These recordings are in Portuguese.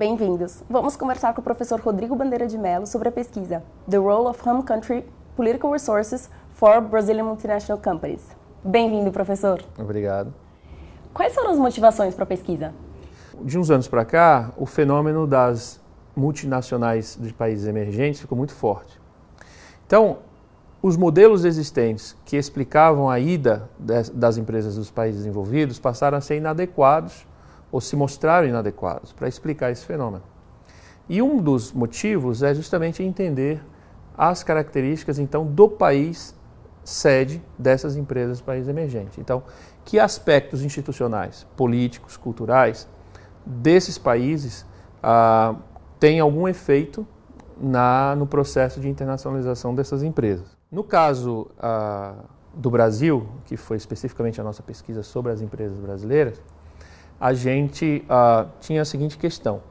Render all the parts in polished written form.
Bem-vindos. Vamos conversar com o professor Rodrigo Bandeira de Mello sobre a pesquisa The Role of Home Country Political Resources for Brazilian Multinational Companies. Bem-vindo, professor. Obrigado. Quais foram as motivações para a pesquisa? De uns anos para cá, o fenômeno das multinacionais de países emergentes ficou muito forte. Então, os modelos existentes que explicavam a ida das empresas dos países desenvolvidos passaram a ser inadequados ou se mostraram inadequados para explicar esse fenômeno. E um dos motivos é justamente entender as características, então, do país sede dessas empresas dos países emergentes. Então, que aspectos institucionais, políticos, culturais desses países têm algum efeito no processo de internacionalização dessas empresas. No caso do Brasil, que foi especificamente a nossa pesquisa sobre as empresas brasileiras, a gente tinha a seguinte questão: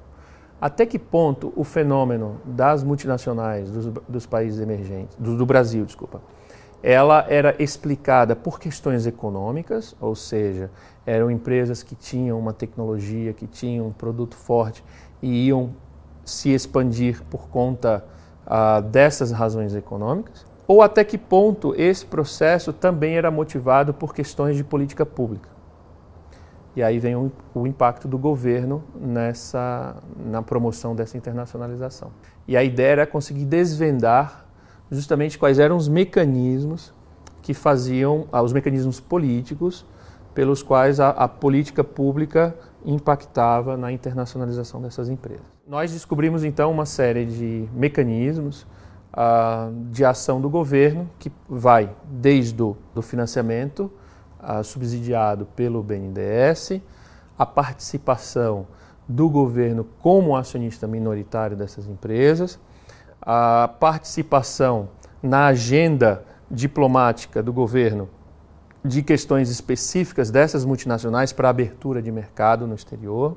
até que ponto o fenômeno das multinacionais dos países emergentes, do Brasil, ela era explicada por questões econômicas, ou seja, eram empresas que tinham uma tecnologia, que tinham um produto forte e iam se expandir por conta dessas razões econômicas, ou até que ponto esse processo também era motivado por questões de política pública. E aí vem o impacto do governo na promoção dessa internacionalização. E a ideia era conseguir desvendar justamente quais eram os mecanismos que faziam, os mecanismos políticos pelos quais a política pública impactava na internacionalização dessas empresas. Nós descobrimos então uma série de mecanismos de ação do governo que vai desde o financiamento subsidiado pelo BNDES, a participação do governo como acionista minoritário dessas empresas, a participação na agenda diplomática do governo de questões específicas dessas multinacionais para abertura de mercado no exterior,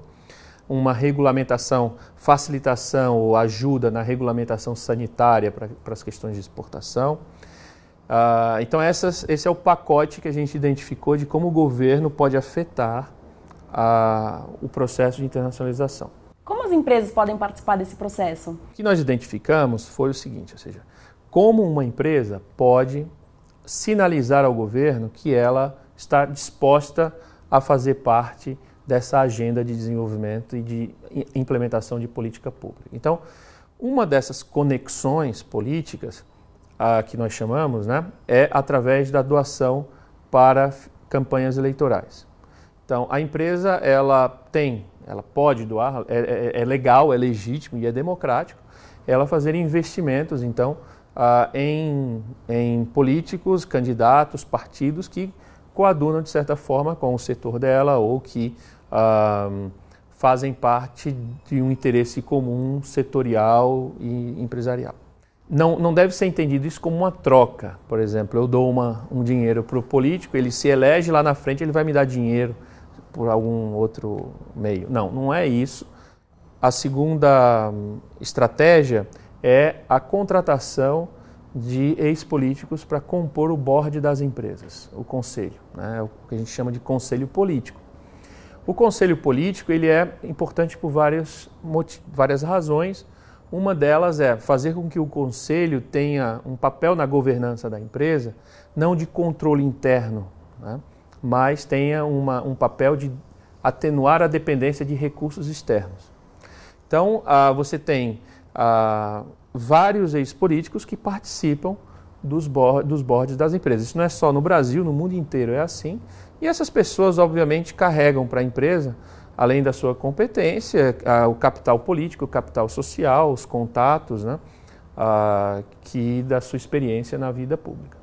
uma regulamentação, facilitação ou ajuda na regulamentação sanitária para as questões de exportação. Então esse é o pacote que a gente identificou de como o governo pode afetar o processo de internacionalização. Como as empresas podem participar desse processo? O que nós identificamos foi o seguinte, ou seja, como uma empresa pode sinalizar ao governo que ela está disposta a fazer parte dessa agenda de desenvolvimento e de implementação de política pública. Então, uma dessas conexões políticas que nós chamamos, é através da doação para campanhas eleitorais. Então, a empresa ela pode doar, é legal, é legítimo e é democrático ela fazer investimentos, então, em políticos, candidatos, partidos que coadunam, de certa forma, com o setor dela ou que fazem parte de um interesse comum setorial e empresarial. Não deve ser entendido isso como uma troca. Por exemplo, eu dou um dinheiro para o político, ele se elege, lá na frente ele vai me dar dinheiro por algum outro meio. Não é isso. A segunda estratégia é a contratação de ex-políticos para compor o board das empresas, o conselho, o que a gente chama de conselho político. O conselho político ele é importante por várias razões. Uma delas é fazer com que o conselho tenha um papel na governança da empresa, não de controle interno, mas tenha um papel de atenuar a dependência de recursos externos. Então, você tem vários ex-políticos que participam dos boards das empresas. Isso não é só no Brasil, no mundo inteiro é assim. E essas pessoas, obviamente, carregam para a empresa, além da sua competência, o capital político, o capital social, os contatos, que da sua experiência na vida pública.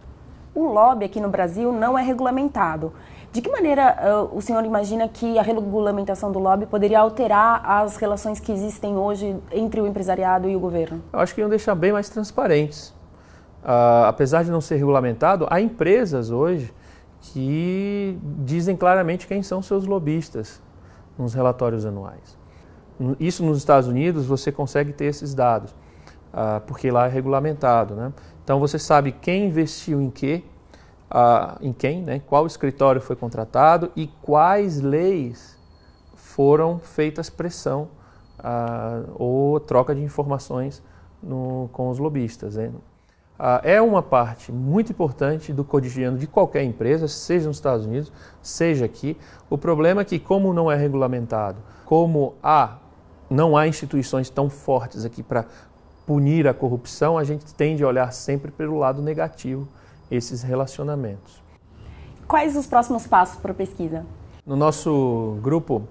O lobby aqui no Brasil não é regulamentado. De que maneira o senhor imagina que a regulamentação do lobby poderia alterar as relações que existem hoje entre o empresariado e o governo? Eu acho que iam deixar bem mais transparentes. Apesar de não ser regulamentado, há empresas hoje que dizem claramente quem são seus lobistas nos relatórios anuais. Isso nos Estados Unidos você consegue ter esses dados, porque lá é regulamentado, Então você sabe quem investiu em quê, qual escritório foi contratado e quais leis foram feitas pressão ou troca de informações com os lobistas. É uma parte muito importante do cotidiano de qualquer empresa, seja nos Estados Unidos, seja aqui. O problema é que, como não é regulamentado, como não há instituições tão fortes aqui para punir a corrupção, a gente tende a olhar sempre pelo lado negativo esses relacionamentos. Quais os próximos passos para a pesquisa? No nosso grupo,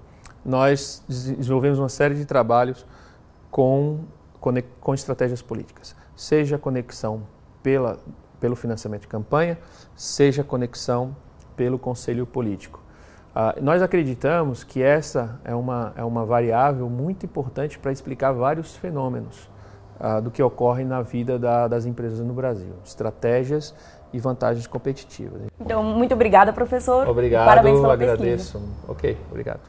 nós desenvolvemos uma série de trabalhos com estratégias políticas, seja conexão pelo financiamento de campanha, seja conexão pelo conselho político. Nós acreditamos que essa é uma variável muito importante para explicar vários fenômenos do que ocorre na vida das empresas no Brasil, estratégias e vantagens competitivas. Então, muito obrigada, professor. Obrigado, parabéns pela agradeço. pesquisa. Ok, obrigado.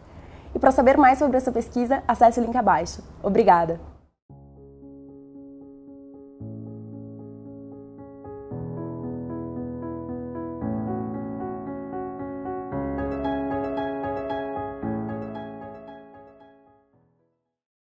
E para saber mais sobre essa pesquisa, acesse o link abaixo. Obrigada.